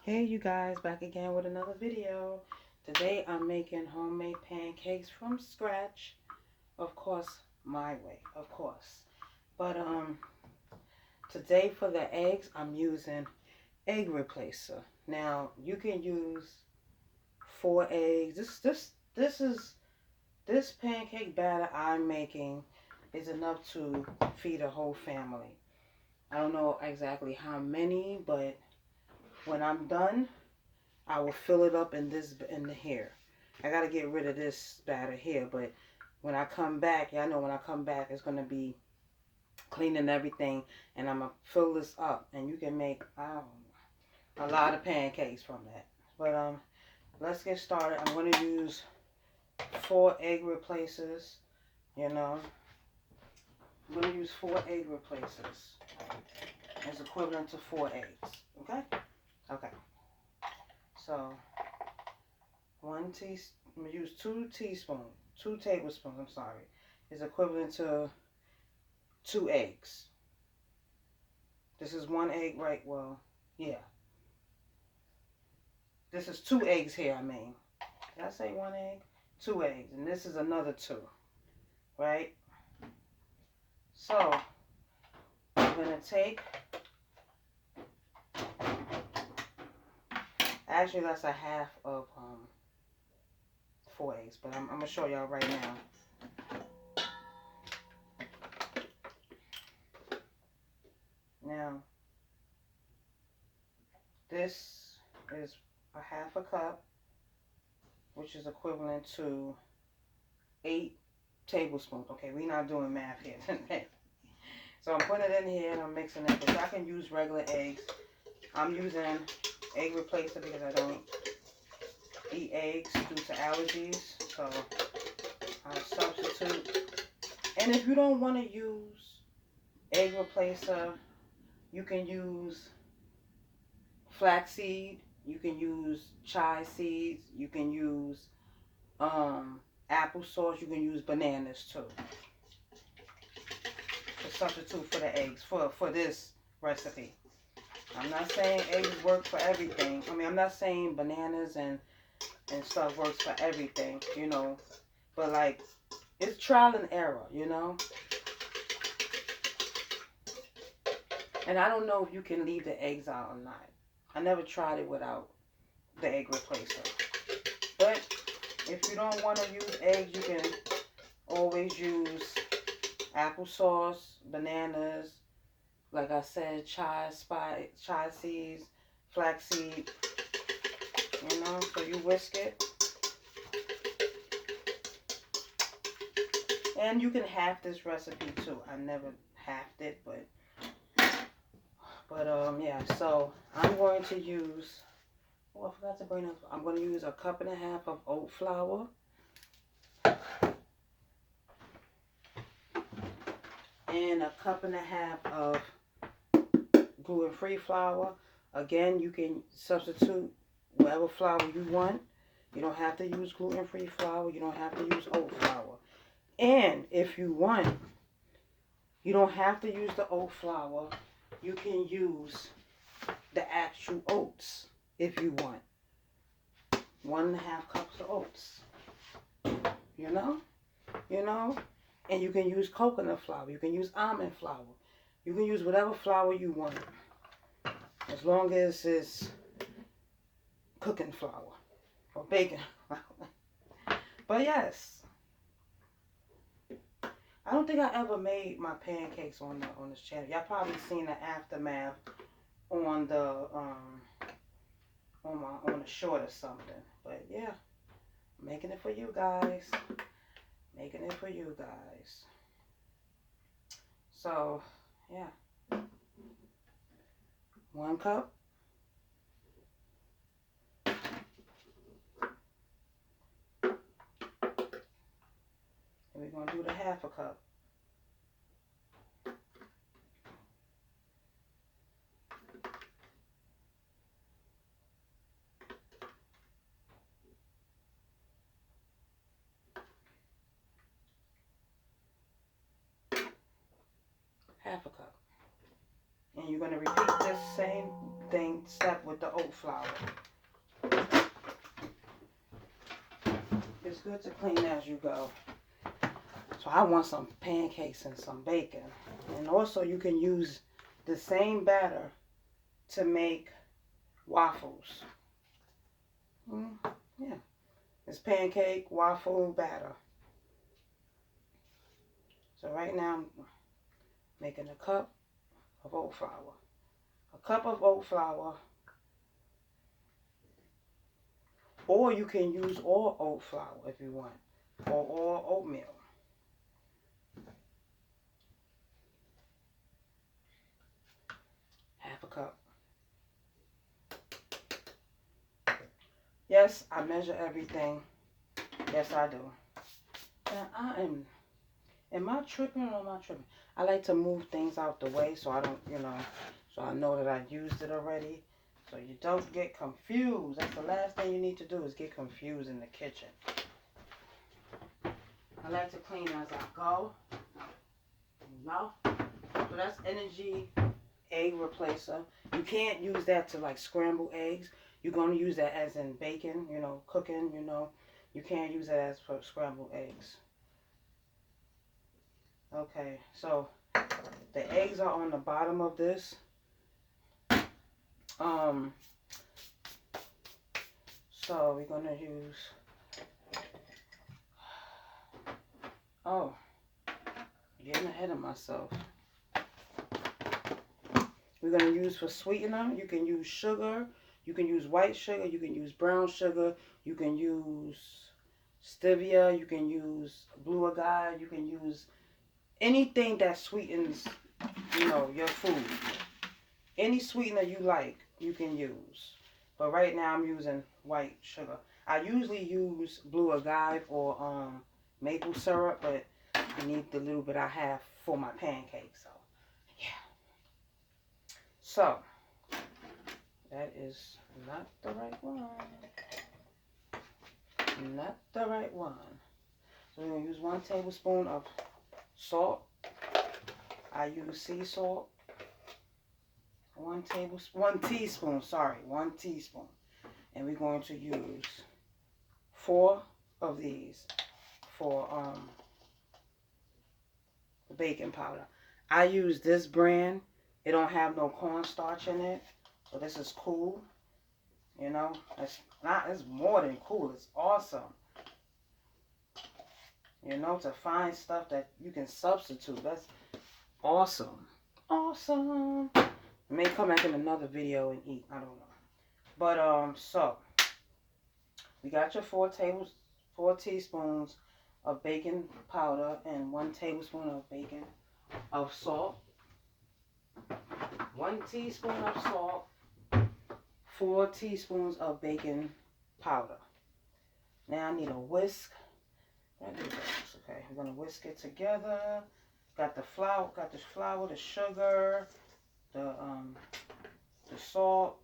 Hey you guys, back again with another video. Today I'm making homemade pancakes from scratch. Of course, my way, of course. But today for the eggs, I'm using egg replacer. Now, you can use 4 eggs. This pancake batter I'm making is enough to feed a whole family. I don't know exactly how many, but when I'm done, I will fill it up in here. I gotta get rid of this batter here, but when I come back, y'all know when I come back, it's gonna be cleaning everything, and I'm gonna fill this up, and you can make a lot of pancakes from that. But let's get started. I'm gonna use 4 egg replacers. You know, I'm gonna use 4 egg replacers. It's equivalent to 4 eggs. Okay. Okay. So. I'm going to use 2 tablespoons, I'm sorry, is equivalent to 2 eggs. This is 1 egg, right? Well, yeah. This is 2 eggs here, I mean. Did I say 1 egg? 2 eggs, and this is another 2, right? So, I'm going to take, actually that's a half of 4 eggs, but I'm going to show y'all right now. Now, this is a half a cup, which is equivalent to 8 tablespoons. Okay, we're not doing math here. So I'm putting it in here and I'm mixing it. Because I can use regular eggs. I'm using egg replacer because I don't eat eggs due to allergies. So I substitute. And if you don't want to use egg replacer, you can use flaxseed. You can use chia seeds. You can use applesauce. You can use bananas too. To substitute for the eggs for this recipe. I'm not saying eggs work for everything. I mean, I'm not saying bananas and stuff works for everything, you know. But like, it's trial and error, you know. And I don't know if you can leave the eggs out or not. I never tried it without the egg replacer. But if you don't want to use eggs, you can always use applesauce, bananas, like I said, chia seeds, flaxseed, you know, so you whisk it. And you can half this recipe too. I never halved it, but yeah, so I'm going to use, oh, I forgot to bring up, I'm going to use 1.5 cups of oat flour. And 1.5 cups of gluten-free flour. Again, you can substitute whatever flour you want. You don't have to use gluten-free flour. You don't have to use oat flour. And if you want, you don't have to use the oat flour. You can use the actual oats if you want. 1.5 cups of oats. You know? And you can use coconut flour. You can use almond flour. You can use whatever flour you want. As long as it's cooking flour or baking flour. But yes, I don't think I ever made my pancakes on this channel. Y'all probably seen the aftermath on the on a short or something. But yeah, making it for you guys. Making it for you guys. So yeah, 1 cup. And we're going to do the 1/2 cup. Half a cup. And you're going to repeat this same step with the oat flour. It's good to clean as you go. So I want some pancakes and some bacon. And also you can use the same batter to make waffles. Yeah, it's pancake, waffle, batter. So right now I'm making a cup of oat flour. A cup of oat flour. Or you can use all oat flour if you want. Or all oatmeal. Half a cup. Yes, I measure everything. Yes, I do. And am I tripping or am I tripping? I like to move things out the way so I don't, so I know that I used it already. So you don't get confused. That's the last thing you need to do is get confused in the kitchen. I like to clean as I go. So that's energy egg replacer. You can't use that to like scramble eggs. You're going to use that as in bacon, cooking, You can't use that as for scrambled eggs. Okay, so the eggs are on the bottom of this. So we're going to use, getting ahead of myself. We're going to use for sweetener, you can use sugar, you can use white sugar, you can use brown sugar, you can use stevia, you can use blue agave, you can use anything that sweetens, your food. Any sweetener you like, you can use. But right now I'm using white sugar. I usually use blue agave or maple syrup, but I need the little bit I have for my pancakes. So, yeah. So, that is not the right one. Not the right one. So we're going to use 1 tablespoon of salt. I use sea salt. 1 teaspoon. And we're going to use 4 of these for the baking powder. I use this brand. It don't have no cornstarch in it. So this is cool. It's more than cool. It's awesome. To find stuff that you can substitute. That's awesome. Awesome. I may come back in another video and eat. I don't know. But, so, we got your 4 teaspoons of baking powder and 1 tablespoon of salt. 1 teaspoon of salt. 4 teaspoons of baking powder. Now I need a whisk. Okay, we're going to whisk it together. Got the flour, the sugar, the salt,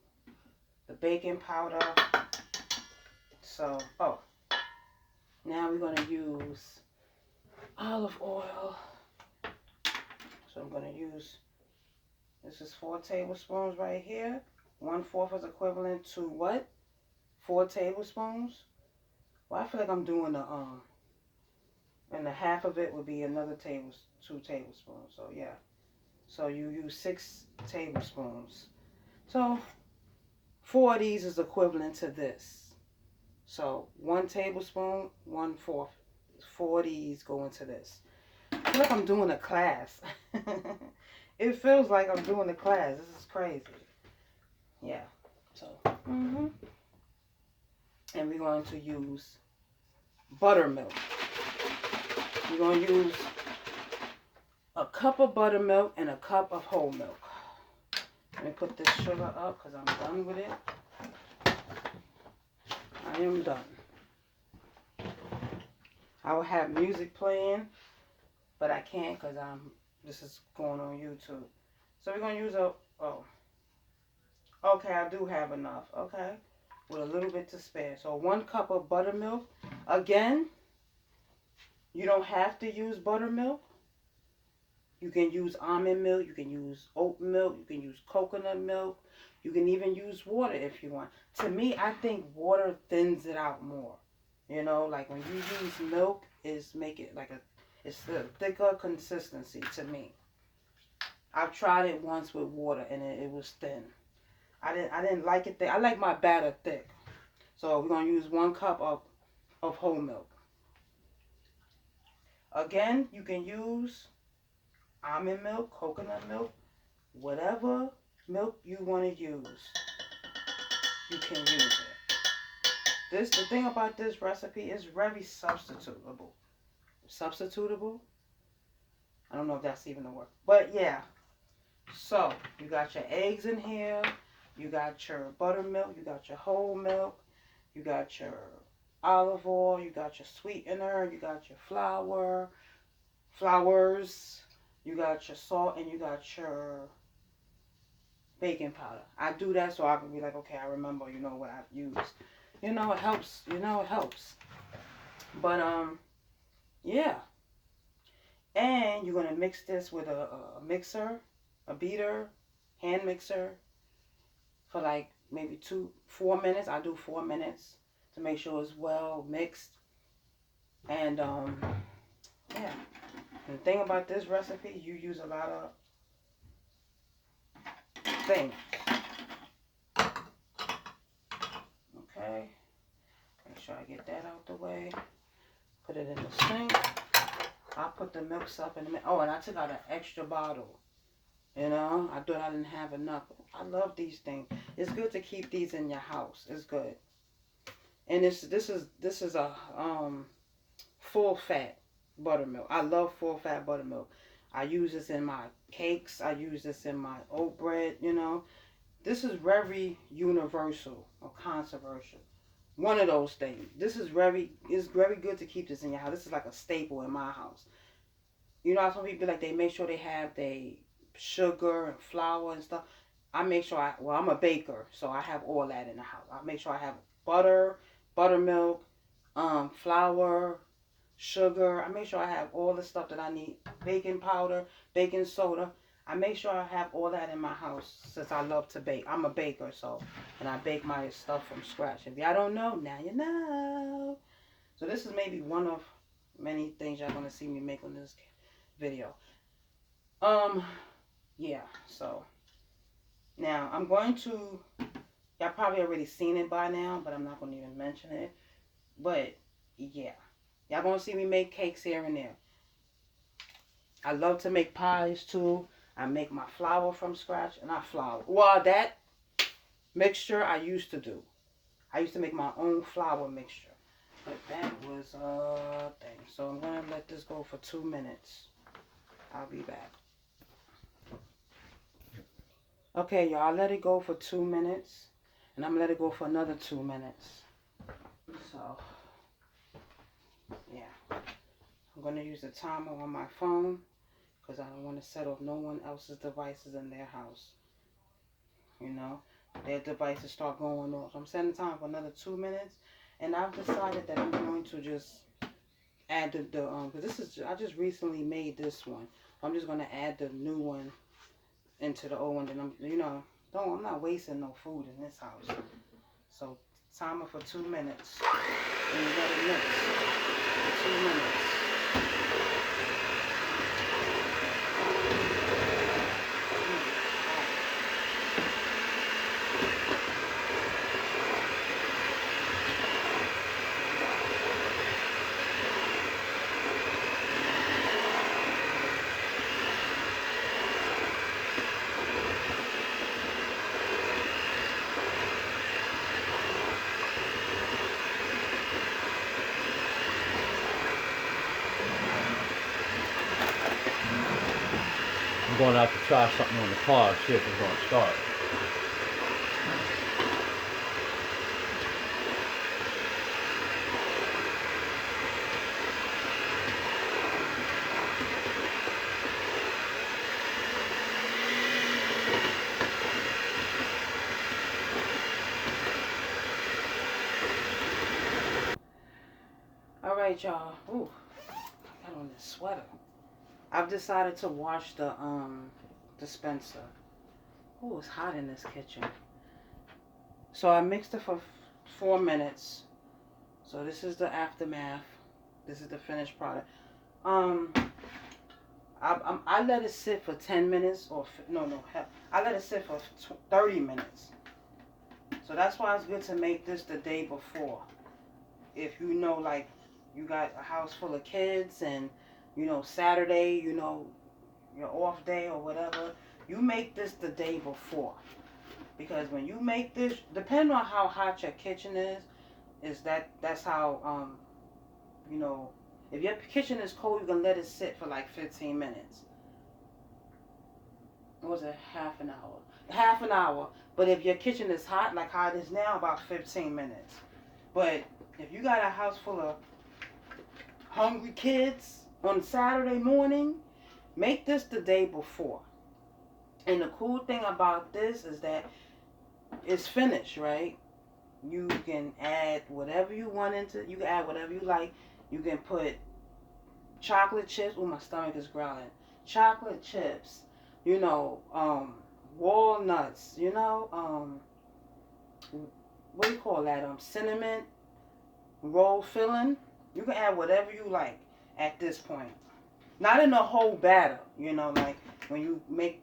the baking powder. So, now we're going to use olive oil. So I'm going to use, this is 4 tablespoons right here. 1/4 is equivalent to what? 4 tablespoons? Well, I feel like I'm doing and the half of it would be another 2 tablespoons. So, yeah. So you use 6 tablespoons. So 4 of these is equivalent to this. So 1 tablespoon, 1/4. 4 of these go into this. I feel like I'm doing a class. It feels like I'm doing a class. This is crazy. Yeah. So, and we're going to use buttermilk. We're going to use a cup of buttermilk and a cup of whole milk. Let me put this sugar up because I'm done with it. I am done. I will have music playing, but I can't because this is going on YouTube. So we're going to use okay, I do have enough. Okay. With a little bit to spare. So 1 cup of buttermilk. Again, you don't have to use buttermilk. You can use almond milk. You can use oat milk. You can use coconut milk. You can even use water if you want. To me, I think water thins it out more. You know, like when you use milk, it's make it like it's a thicker consistency to me. I've tried it once with water and it was thin. I didn't like it thick. I like my batter thick. So we're gonna use 1 cup of whole milk. Again, you can use almond milk, coconut milk, whatever milk you want to use, you can use it. The thing about this recipe is very substitutable. Substitutable? I don't know if that's even a word. But yeah. So you got your eggs in here. You got your buttermilk. You got your whole milk. You got your olive oil. You got your sweetener. You got your flours. You got your salt, and you got your baking powder. I do that so I can be like, okay, I remember, what I've used. It helps. It helps. But yeah. And you're gonna mix this with a mixer, a beater, hand mixer, for like maybe 4 minutes. I do 4 minutes to make sure it's well mixed. And yeah. And the thing about this recipe, you use a lot of things. Okay. Make sure I get that out the way. Put it in the sink. I put the milk up in the middle. Oh, and I took out an extra bottle. I thought I didn't have enough. I love these things. It's good to keep these in your house. It's good. And this is a full fat buttermilk. I love full fat buttermilk. I use this in my cakes. I use this in my oat bread. This is very universal or controversial. One of those things. It's very good to keep this in your house. This is like a staple in my house. How some people they make sure they have their sugar and flour and stuff. I make sure I'm a baker, so I have all that in the house. I make sure I have butter, buttermilk, flour, sugar. I make sure I have all the stuff that I need. Baking powder, baking soda. I make sure I have all that in my house since I love to bake. I'm a baker, and I bake my stuff from scratch. If y'all don't know, now you know. So this is maybe one of many things y'all gonna see me make on this video. Yeah. So now I'm going to. Y'all probably already seen it by now, but I'm not gonna even mention it. But yeah, y'all gonna see me make cakes here and there. I love to make pies too. I make my flour from scratch, and that mixture I used to do. I used to make my own flour mixture. But that was a thing. So I'm going to let this go for 2 minutes. I'll be back. Okay, y'all, I let it go for 2 minutes. And I'm going to let it go for another 2 minutes. So, yeah. I'm going to use the timer on my phone, because I don't want to set off no one else's devices in their house. Their devices start going off. So I'm setting the time for another 2 minutes. And I've decided that I'm going to just add because I just recently made this one. I'm just going to add the new one into the old one. And I'm not wasting no food in this house. So timer for 2 minutes. And you let it mix for 2 minutes. I'm going out to try something on the car, see if it's going to start. All right, y'all. Ooh, I got on this sweater. I've decided to wash the dispenser. Oh, it's hot in this kitchen. So I mixed it for 4 minutes. So this is the aftermath. This is the finished product. Um, I let it sit for 10 minutes or no, I let it sit for 30 minutes. So that's why it's good to make this the day before. If you know, like, you got a house full of kids and, you know, Saturday, you know, your off day or whatever, you make this the day before. Because when you make this, depending on how hot your kitchen is that's how, you know, if your kitchen is cold, you can let it sit for like 15 minutes. What was it? Half an hour. Half an hour. But if your kitchen is hot, like how it is now, about 15 minutes. But if you got a house full of hungry kids on Saturday morning, make this the day before. And the cool thing about this is that it's finished, right? You can add whatever you want into. You can add whatever you like. You can put chocolate chips. Oh, my stomach is growling. Chocolate chips. You know, walnuts. You know, what do you call that? Cinnamon roll filling. You can add whatever you like at this point. Not in a whole batter. You know, like when you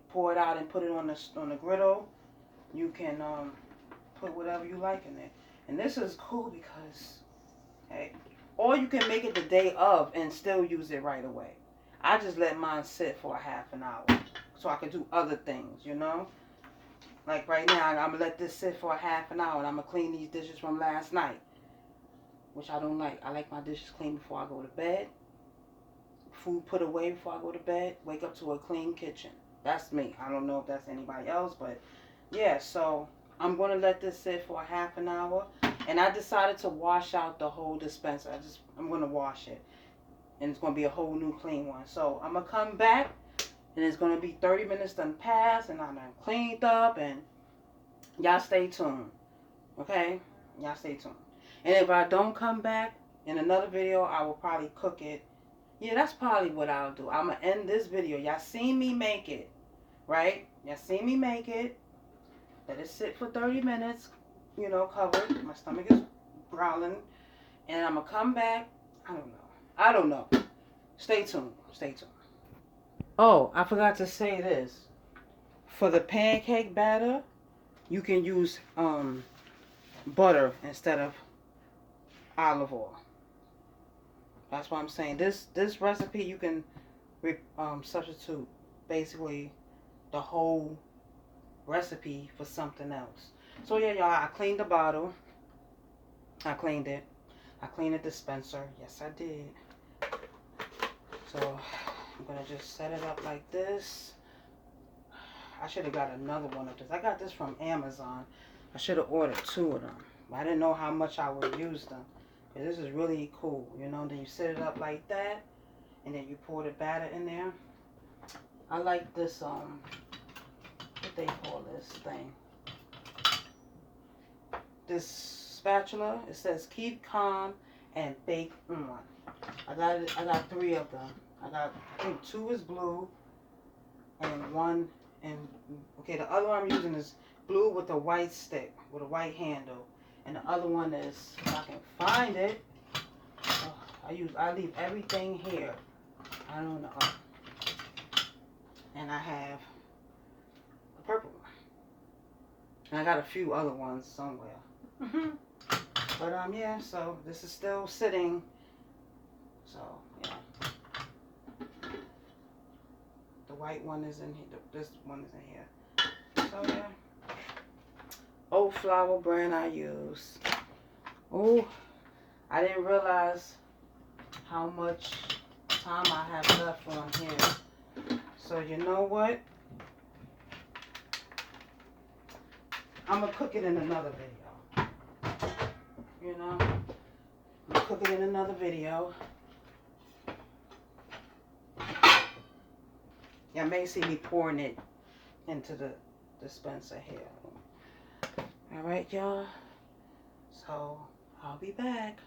pour it out and put it on the griddle, you can put whatever you like in it. And this is cool because, hey, or you can make it the day of and still use it right away. I just let mine sit for a half an hour so I can do other things, you know. Like right now, I'm going to let this sit for a half an hour and I'm going to clean these dishes from last night, which I don't like. I like my dishes clean before I go to bed. Food put away before I go to bed. Wake up to a clean kitchen. That's me. I don't know if that's anybody else, but yeah, so I'm going to let this sit for a half an hour. And I decided to wash out the whole dispenser. I'm going to wash it. And it's going to be a whole new clean one. So I'm going to come back. And it's going to be 30 minutes done passed. And I'm done cleaned up. And y'all stay tuned. Okay? Y'all stay tuned. And if I don't come back in another video, I will probably cook it. Yeah, that's probably what I'll do. I'm going to end this video. Y'all seen me make it. Right? Y'all seen me make it. Let it sit for 30 minutes, you know, covered. My stomach is growling. And I'm going to come back. I don't know. Stay tuned. Stay tuned. Oh, I forgot to say this. For the pancake batter, you can use butter instead of olive oil. That's what I'm saying. This recipe, you can substitute basically the whole recipe for something else. So yeah, y'all, I cleaned the bottle. I cleaned it. I cleaned the dispenser. Yes, I did. So I'm gonna just set it up like this. I should have got another one of this. I got this from Amazon. I should have ordered 2 of them. I didn't know how much I would use them. But this is really cool, you know. Then you set it up like that, and then you pour the batter in there. I like this what they call this thing. This spatula. It says keep calm and bake on. I got 3 of them. I think 2 is blue and 1 okay, the other one I'm using is blue with a white stick, with a white handle. And the other one is, if I can find it, I leave everything here. I don't know. And I have the purple one. And I got a few other ones somewhere. But yeah, so this is still sitting. So yeah. The white one is in here. This one is in here. So yeah. Oat flour brand I use. Oh, I didn't realize how much time I have left on here. So you know what? I'm going to cook it in another video. You know? I'm going to cook it in another video. Y'all may see me pouring it into the dispenser here. Alright, y'all. So, I'll be back.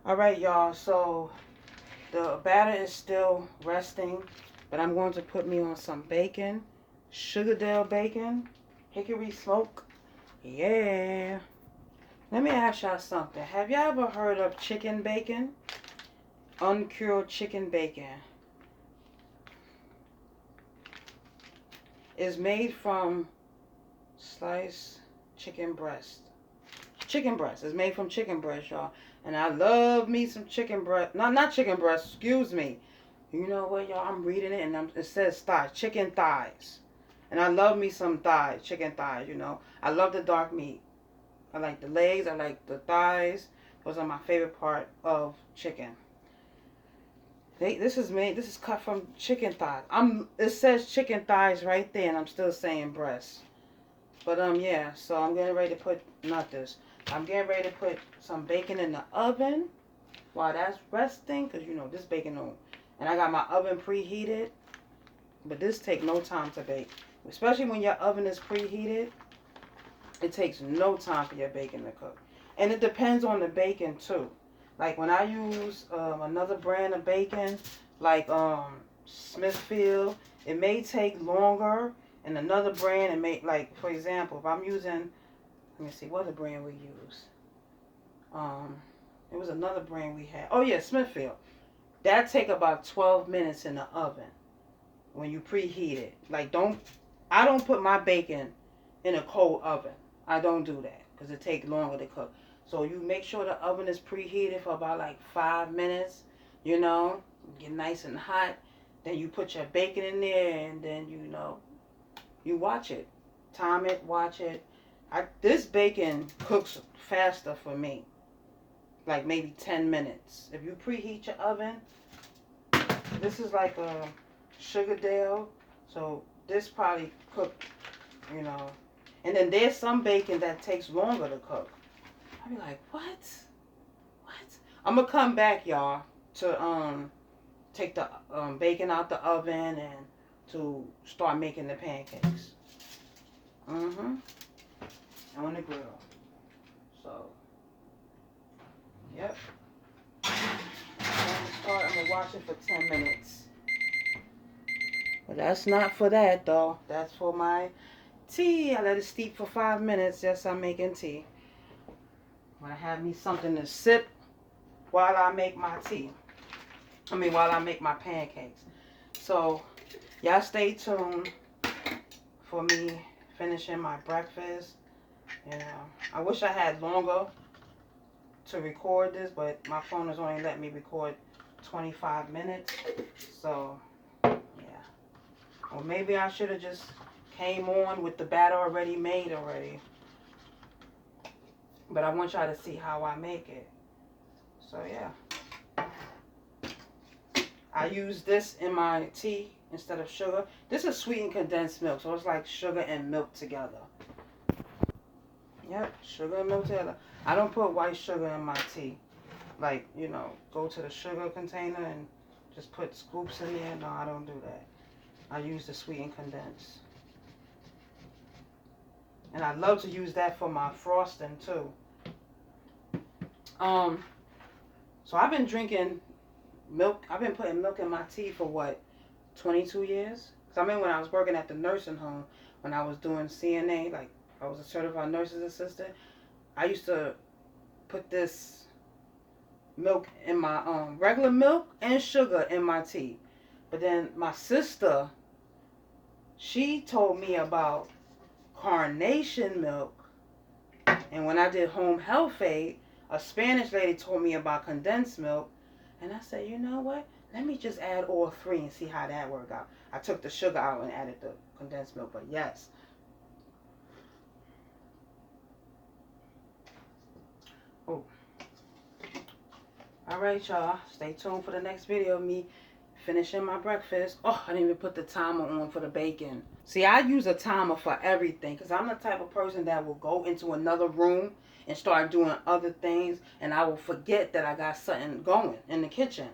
Alright, y'all. So, The batter is still resting, but I'm going to put me on some bacon, Sugardale bacon, hickory smoke. Yeah. Let me ask y'all something. Have y'all ever heard of chicken bacon? Uncured chicken bacon. It's made from sliced chicken breast. Chicken breast. It's made from chicken breast, y'all. And I love me some chicken breast. No, not chicken breast. Excuse me. You know what, y'all? I'm reading it and it says thighs. Chicken thighs. And I love me some thighs. Chicken thighs, you know. I love the dark meat. I like the legs. I like the thighs. Those are my favorite part of chicken. This is cut from chicken thighs. It says chicken thighs right there, and I'm still saying breast. But yeah. So I'm getting ready to put I'm getting ready to put some bacon in the oven while that's resting, cause you know this bacon on, and I got my oven preheated. But this take no time to bake, especially when your oven is preheated. It takes no time for your bacon to cook, and it depends on the bacon too. Like when I use another brand of bacon, like Smithfield, it may take longer. And another brand, it may, like for example, if I'm using, let me see, what other brand we use? It was another brand we had. Oh yeah, Smithfield. That take about 12 minutes in the oven when you preheat it. Like I don't put my bacon in a cold oven. I don't do that because it takes longer to cook. So you make sure the oven is preheated for about like 5 minutes, you know, get nice and hot. Then you put your bacon in there and then, you know, you watch it. Time it, watch it. This bacon cooks faster for me. Like maybe 10 minutes. If you preheat your oven, this is like a Sugardale. So this probably cooked, you know. And then there's some bacon that takes longer to cook. I be like, what? I'm gonna come back, y'all, to take the bacon out the oven and to start making the pancakes. On the grill. So, yep. I'm gonna watch it for 10 minutes. But that's not for that though. That's for my tea. I let it steep for 5 minutes. Yes, I'm making tea. I'm gonna have me something to sip while I make my tea. While I make my pancakes. So, y'all stay tuned for me finishing my breakfast. You know, I wish I had longer to record this, but my phone is only letting me record 25 minutes. So, yeah. Or maybe I should have just came on with the batter already made already. But I want y'all to see how I make it. So, yeah. I use this in my tea instead of sugar. This is sweetened condensed milk, so it's like sugar and milk together. Yep, sugar and milk together. I don't put white sugar in my tea. Like, you know, go to the sugar container and just put scoops in there. No, I don't do that. I use the sweetened condensed. And I love to use that for my frosting too. So I've been drinking milk. I've been putting milk in my tea for what, 22 years? Because when I was working at the nursing home, when I was doing CNA, like I was a certified nurse's assistant, I used to put this milk in my regular milk and sugar in my tea. But then my sister, she told me about carnation milk. And when I did home health aid, a Spanish lady told me about condensed milk. And I said, you know what? Let me just add all three and see how that worked out. I took the sugar out and added the condensed milk. But yes. Oh. Alright, y'all. Stay tuned for the next video of me finishing my breakfast. Oh, I didn't even put the timer on for the bacon. See, I use a timer for everything because I'm the type of person that will go into another room and start doing other things, and I will forget that I got something going in the kitchen.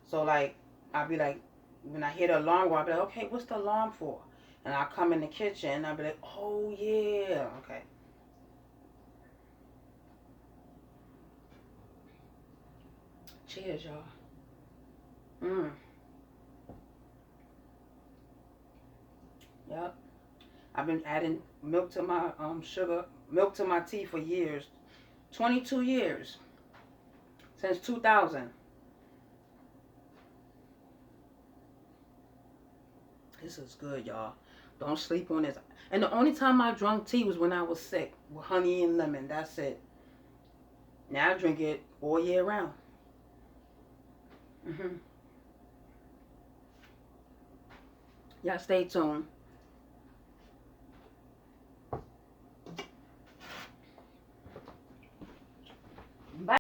So, like, I'll be like, when I hear the alarm go, I'll be like, okay, what's the alarm for? And I'll come in the kitchen, and I'll be like, oh, yeah, okay. Cheers, y'all. Mm. Yep. I've been adding milk to my milk to my tea for years. 22 years. Since 2000. This is good, y'all. Don't sleep on this. And the only time I drank tea was when I was sick with honey and lemon. That's it. Now I drink it all year round. Hmm. Y'all stay tuned.